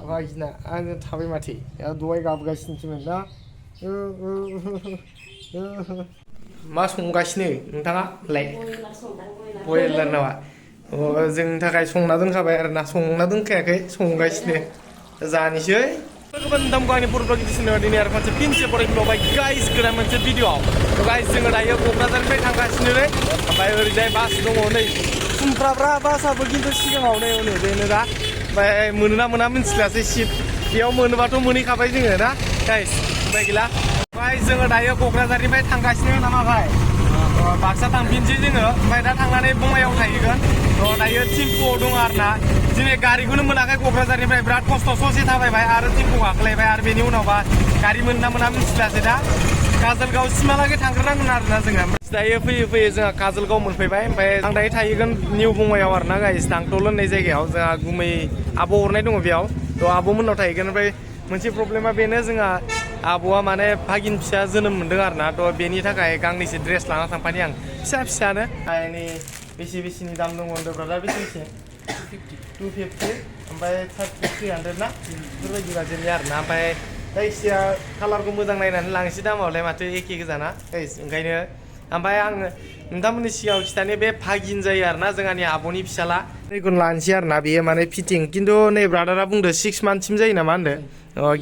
Bhagina and Tabimati. Do I got guys into me now? Masungashni, like boiler now. जोंनि थाखाय संना दोनखाबाय आरो ना संना दोनखायाखै संगासिनो जानिसै गोबां दामखौ आंनि बर' ब्लग एडिशनाव दिनै आरो खनसे फिनसे फरायफिनबावबाय गाइस गोदान मोनसे भिडिअ'आव गाइस जोङो दायो क'क्राझारनिफ्राय थांगासिनो नै ओमफ्राय ओरैजाय बास दङ नै सुमफ्राब्रा बासाबो खिन्थु सिगाङाव नै नै बेनो दा ओमफ्राय मोनोना मोना मिन्थिलासै सिट बेयाव मोनोबाथ' मोनहैखाबाय जोङो ना गाइस ओमफ्राय गैला ओमफ्राय जोङो दायो क'क्राझारनिफ्राय थांगासिनो नामाबाय बाक्सा थांफिनसै जोङो ओमफ्राय दा थांनानै बङाइयाव थाहैगोन दायो थिम्पुआव दङ आरोना दिनै गारिखौनो मोनाखै क'क्राझारनिफ्राय बिराद खस्थ' ससे थाबायबाय आरो थिम्पु गाखोलायबाय आरो बेनि उनावबा गारि मोनना मोना मिथिलासै दा काजलगाव सिमहालागै थांग्रोनांगोन आरोना जोङो दायो फैयै फैयै जोंहा काजलगाव मोनफैबाय ओमफ्राय आं दायो थाहैगोन निउ बङाइयाव आरोना गाइस दांतल होननाय जायगायाव जोंहा गुमै आब' हरनाय दङ बेयाव थ' आब'मोननाव थाहैगोन ओमफ्राय मोनसे प्रब्लेमा बेनो जोंहा आब'आ माने भागिन फिसा जोनोम मोन्दों आरोना थ' बेनि थाखाय गांनैसो ड्रेस लाना थांफानि आं फिसा फिसानो नै बेसेनि दाम दङ होनदोंब्रा दा बेसे 250 ओमफ्राय 300 ना बेफोरबायदि बाजेटनि आरोना ओमफ्राय जायखिजाया कालारखौ मोजां नायनानै लांसै दामावलाय माथो एखे गोजाना ओंखायनो ओमफ्राय आङो नोंथांमोननि सिगाङाव खिथानो बे भागिन जायो आरोना जोंहानि आब'नि फिसाला नैखौ लानोसै आरोना बेयो माने फिटिं खिन्थु नै ब्रादारा बुंदो 6 मान्थसिम जायो नामा होनदों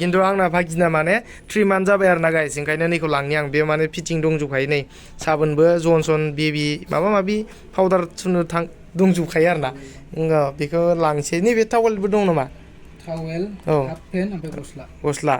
खिन्थु आंना भागिना माने 3 मान्थ जाबाय आरोना गाइस ओंखायनो नैखौ लांनि आं बेयो माने फिटिं दंजोबखायो नै साबोनबो जनसन बेबि माबा माबि पाउदार थुनो दंजोबखायो आरोना बेखौ लांसै नैबे टावेलबो दं नामा टावेल हाफ पेन्ट ओमफ्राय गस्ला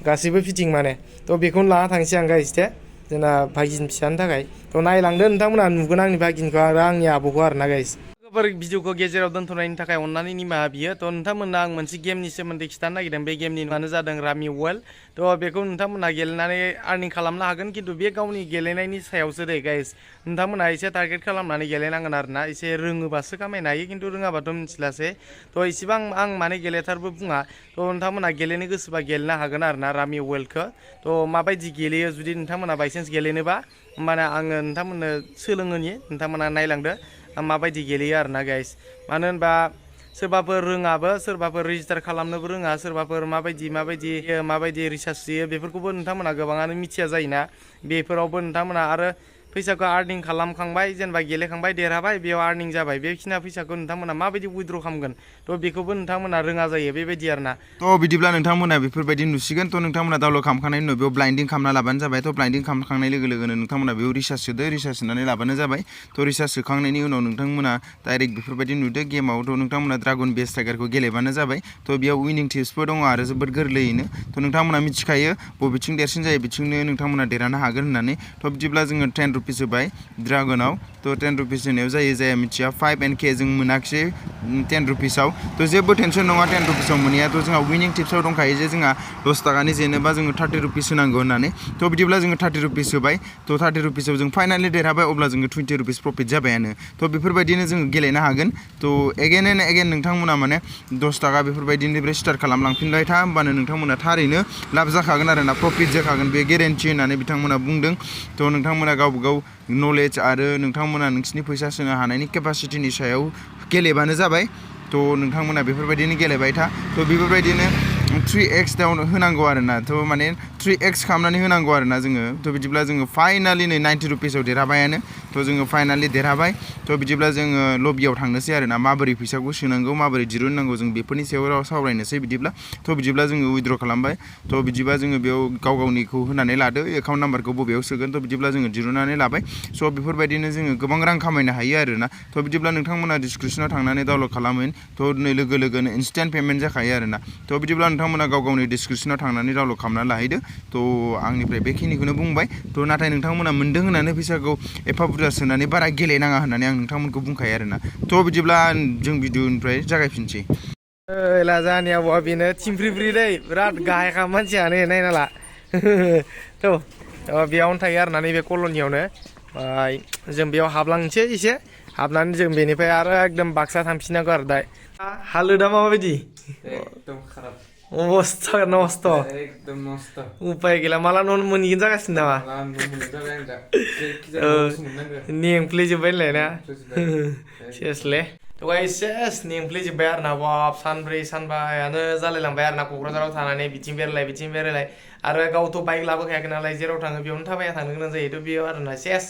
गासैबो फिटिं माने थ' बेखौनो लाना थांसै आं गाइस दे जोंना भागिन फिसानि थाखाय थ' नायलांदो नोंथांमोना नुगोन आंनि भागिनखौ आरो आंनि आब'खौ आरोना गाइस भिडिअखौ गेजेराव दोनथ'नायनि थाखाय अननानै निमाहा बियो थ' नोंथांमोना आं मोनसे गेमनि सोमोन्दै खिथानो नागिरदों बे गेमनि नामानो जादों रामि वर्ल्ड थ' बेखौ नोंथांमोना गेलेनानै आर्निं खालामनो हागोन खिन्थु बे गावनि गेलेनायनि सायावसो दे गाइस नोंथांमोना एसे टारगेट खालामनानै गेलेनांगोन आरोना एसे रोङोबासो खामायनो हायो खिन्थु रोङाबाथ' मिथिलासै थ' इसेबां आं माने गेलेथारबो बुङा थ' नोंथांमोना गेलेनो गोसोबा गेलेनो हागोन आरोना रामि वर्ल्डखौ थ' माबायदि गेलेयो जुदि नोंथांमोना बायसान्स गेलेनोबा होमबाना आङो नोंथांमोननो सोलोङोनि नोंथांमोना नायलांदो माबायदि गेलेयो आरोना गाइस मानो होनबा सोरबाफोर रोङाबो सोरबाफोर रेजिस्टार खालामनोबो रोङा सोरबाफोर माबायदि रिसार्च होयो बेफोरखौबो नोंथांमोना गोबाङानो मिथिया जायोना बेफोरावबो नोंथांमोना आरो फैसाखौ आर्निं खालामखांबाय जेनेबा गेलेखांबाय देरहाबाय बेयाव आर्निं जाबाय बेखिना फैसाखौ नोंथांमोना माबायदि उइथड्र खालामगोन थ' बेखौबो नोंथांमोना रोङा जायो बेबायदि आरोना थ' बिदिब्ला नोंथांमोना बेफोरबायदि नुसिगोन थ' नोंथांमोना डाउनलड खालामखांनायनि उनाव बेयाव ब्लाइन्डिं खालामना लाबानो जाबाय थ' ब्लाइन्डिं खालामखांनाय लोगो लोगोनो नोंथांमोना बेयाव रिसार्च सोदो रिसार्च सोनानै लाबानो जाबाय थ' रिसार्च सोखांनायनि उनाव नोंथांमोना डाइरेक्ट बेफोरबायदि नुदो गेमाव थ' नोंथांमोना ड्रागन बेस टाइगारखौ गेलेबानो जाबाय थ' बेयाव उइनिं टिप्सबो दङ आरो जोबोद गोरलैयैनो थ' नोंथांमोना मिथिखायो बबेथिं देरसिन जायो बिथिंनो नोंथांमोना देरहानो हागोन होननानै थ' बिदिब्ला जोङो 10 रुपिस होबाय ड्रागनाव थ' 10 रुपिस होनायाव जाया मिथिया 5 के जों मोनाखिसै 10 रुपिसाव थ' जेबो टेनसन नङा 10 रुपिसाव मोनैया थ' जोंहा उइनिं टिप्सआव दंखायो जे जोंहा 10 थाखानि जेनेबा जोङो 30 रुपिस होनांगौ होननानै थ' बिदिब्ला जोङो 30 रुपिस होबाय थ' 30 रुपिसाव जों फाइनालि देरहाबाय अब्ला जोङो 20 रुपिस प्रफिट जाबायानो थ' बेफोरबायदिनो जोङो गेलेनो हागोन थ' एगेन एन्ड एगेन नोंथांमोना माने 10 थाखा बेफोरबायदिनिफ्राय स्टार्ट खालामलांफिनबाय था होमबानो नोंथांमोना थारैनो लाब जाखागोन आरोना प्रफिट जाखागोन बे गेरेन्टि होननानै बिथांमोना बुंदों थ' नोंथांमोना गावबा गाव नलेज आरो नोंथांमोना नोंसिनि फैसा सोनो हानायनि केपासिटिनि सायाव गेलेबानो जाबाय थ' नोंथांमोना बेफोरबायदिनो गेलेबाय था थ' बेफोरबायदिनो 3x डाउन होनांगौ आरोना थ' माने 3x खालामनानै होनांगौ आरोना जोङो थ' बिदिब्ला जोङो फाइनालि नै 90 रुपिसाव देरहाबायानो थ' जोङो फाइनालि देरहाबाय थ' बिदिब्ला जोङो लबियाव थांनोसै आरोना माबोरै फैसाखौ सोनांगौ माबोरै दिरुननांगौ जों बेफोरनि सायाव सावरायनोसै बिदिब्ला जोङो उइथड्र खालामबाय थ' बिदिबा जोङो बेयाव गाव गावनिखौ होनानै लादो एकाउन्ट नाम्बारखौ बबेयाव सोगोन थ' बिदिब्ला जोङो दिरुननानै लाबाय स' बेफोरबायदिनो जोङो गोबां रां खामायनो हायो आरोना थ' बिदिब्ला नोंथांमोना डिसक्रिपसनाव थांनानै डाउनलड खालामो थ' नै लोगो लोगोनो इन्स्टेन्ट पेमेन्ट जाखायो आरोना थ' बिदिब्ला नोंथांमोना गाव गावनि डिसक्रिपसनाव थांनानै डाउनलड खालामना लाहैदो थ' आंनिफ्राय बेखिनिखौनो बुंबाय थ' नाथाय नोंथांमोना मोन्दों होननानै फैसाखौ एफा बुरजा सोनानै बारा गेलेनाङा होननानै आं नोंथांमोनखौ बुंखायो आरोना थ' बिदिब्ला जों भिडिअनिफ्राय जागायफिनसै जाहानि आबौआ बेनो थिमफ्रिफ्रि दै बिराद गाहायखा मानसियानो नायना ला थ' बेयावनो थायो आरोना नैबे कल'नियावनो जों बेयाव हाबलांसै एसे हाबनानै जों बेनिफ्राय आरो एकदम बाक्सा थांफिननांगौ आरो दा हालोदा माबायदि एकदम खाराब अबस्था नस्थ' एकदम नस्थ' उपाय गैला माला न' मोनहैगोन जागासिनो नामा नेंफ्लेजोब्बाय होनलाय ना सेसले थ' गाइस सेस नेंफ्लेजोब्बाय आरो ना बाब सानब्रै सानबायानो जालायलांबाय आरो ना क'क्राझाराव थानानै बिथिं बेरायलाय आरो गावथ' बाइक लाबोखायाखै नालाय जेराव थाङो बेयावनो थाबायना थांनो गोनां जायो थ' बेयाव आरो ना सेस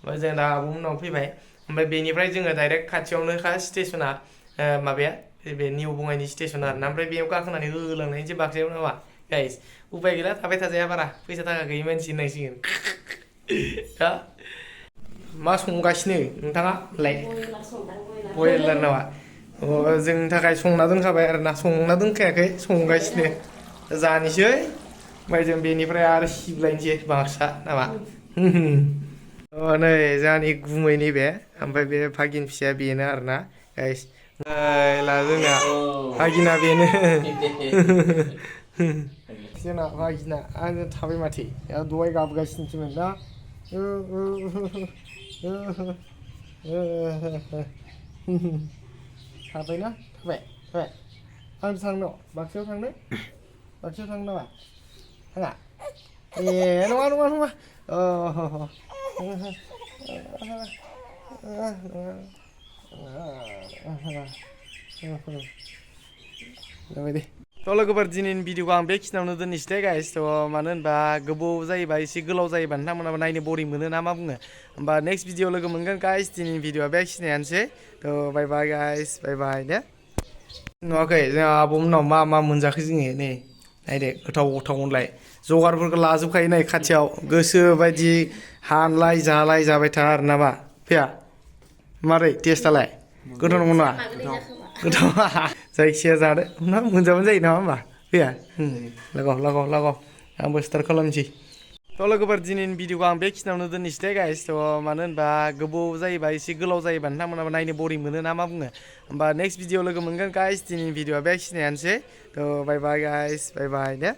ओमफ्राय जों दा आब'मोननाव फैबाय ओमफ्राय बेनिफ्राय जोङो डाइरेक्ट खाथियावनोखा स्टेसना माबाया बे निउ बङाइनि स्टेसन आरो ना ओमफ्राय बेयाव गाखोनानै होलांनायनिसो बाक्सायाव नामा गाइस उपाय गैला थाबाय थाजाया बारा फैसा थाखा गैयि मानसि होननांसिगोन दा मा संगासिनो नोंथाङा बयलार नामा जोंनि थाखाय संना दोनखाबाय आरो ना संना दोनखायाखै संगासिनो जानोसै ओमफ्राय जों बेनिफ्राय आरो सिबलायनोसै बाक्सा नामा नै जोंहानि गुमैनि बे ओमफ्राय बे भागिन फिसाया बेनो आरो ना गाइस जोंना भागिना बेनो जोंना भागिना आङो थाबाय माथो दहाय गाबगासिनोसोमोन ना थाबायना थाबाय आं थांनो बाक्सायाव थांनो नामा थाङा ए नङा जाबाय दे थ' लोगोफोर दिनैनि भिडिअखौ आं बेखिनियावनो दोननोसै दे गाइस थ' मानो होनबा गोबाव जायोबा एसे गोलाव जायोबा नोंथांमोनाबो नायनो बरिं मोनो ना मा बुङो होमबा नेक्स्ट भिडिअ लोगो मोनगोन गाइस दिनैनि भिडिअआ बेखिनियानोसै थ' बाय बाय गाइस बाय बाय दे नुवाखै जोंहा आब'मोननाव मा मोनजाखो जोङो नै नायदो गोथाव मोनलाय जगारफोरखौ लाजोबखायो नै खाथियाव गोसो बायदि हानलाय जालाय जाबाय था आरो ना मा फैया मारै टेस्टआलाय गोथाव नंगौ नङा गोथाव जायखिया जादो ना मोनजाबानो जायो नामा होमबा फैया लागाव आंबो स्टार्ट खालामनोसै थ' लोगोफोर दिनैनि भिडिअखौ आं बेखिनियावनो दोननोसै दे गाइस थ' मानो होनबा गोबाव जायोबा एसे गोलाव जायोबा नोंथांमोनाबो नायनो बरिं मोनो ना मा बुङो होमबा नेक्स्ट भिडिअ लोगो मोनगोन गाइस दिनैनि भिडिअआ बेखिनियानोसै थ' बाय बाय गाइस बाय बाय दे